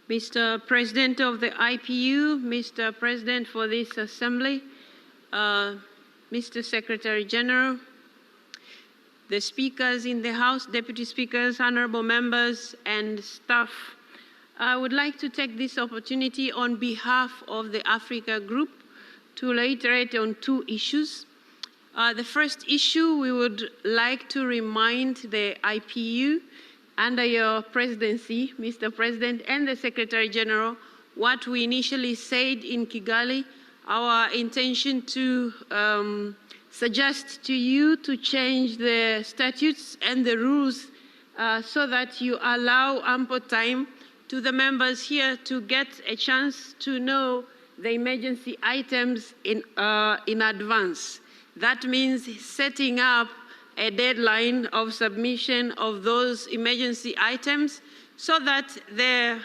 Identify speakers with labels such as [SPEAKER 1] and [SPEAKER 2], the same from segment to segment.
[SPEAKER 1] Mr. President of the IPU, Mr. President for this Assembly, Mr. Secretary General, the speakers in the House, deputy speakers, honorable members, and staff. I would like to take this opportunity on behalf of the Africa Group to reiterate on two issues. The first issue, we would like to remind the IPU under your presidency, Mr. President, and the Secretary General, what we initially said in Kigali, our intention to suggest to you to change the statutes and the rules so that you allow ample time to the members here to get a chance to know the emergency items in advance. That means setting up a deadline of submission of those emergency items so that the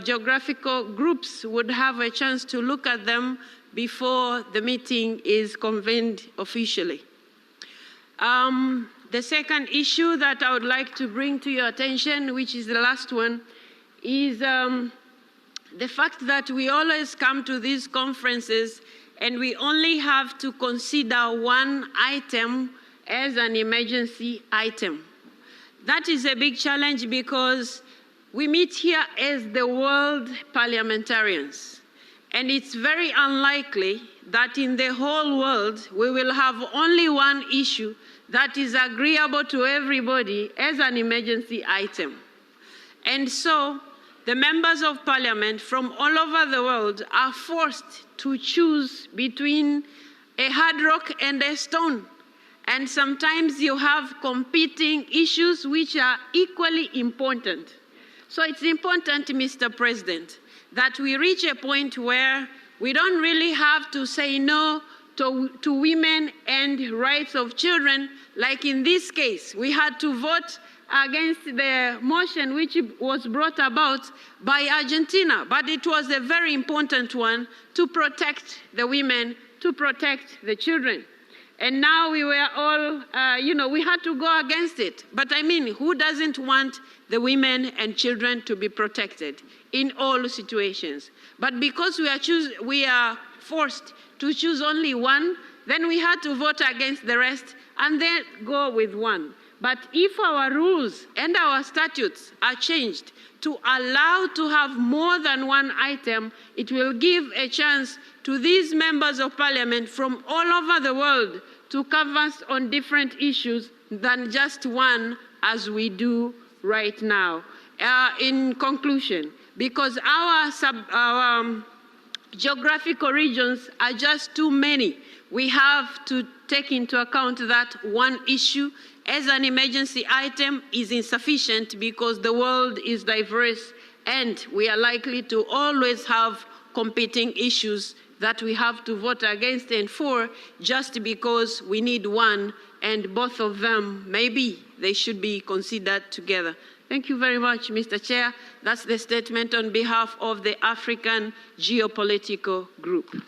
[SPEAKER 1] geographical groups would have a chance to look at them before the meeting is convened officially. The second issue that I would like to bring to your attention, which is the last one, is the fact that we always come to these conferences and we only have to consider one item as an emergency item. That is a big challenge because we meet here as the world parliamentarians. And it's very unlikely that in the whole world we will have only one issue that is agreeable to everybody as an emergency item. And so the members of parliament from all over the world are forced to choose between a hard rock and a stone. And sometimes you have competing issues which are equally important. So it's important, Mr. President, that we reach a point where we don't really have to say no to women and rights of children. Like in this case, we had to vote against the motion which was brought about by Argentina. But it was a very important one to protect the women, to protect the children. And now we were all, we had to go against it. But I mean, who doesn't want the women and children to be protected in all situations? But because we are forced to choose only one, then we had to vote against the rest and then go with one. But if our rules and our statutes are changed to allow to have more than one item, it will give a chance to these members of parliament from all over the world to canvass on different issues than just one as we do right now. In conclusion, because our geographical regions are just too many, we have to take into account that one issue as an emergency item is insufficient because the world is diverse and we are likely to always have competing issues that we have to vote against and for just because we need one, and both of them, maybe they should be considered together. Thank you very much, Mr. Chair. That's the statement on behalf of the African Geopolitical Group.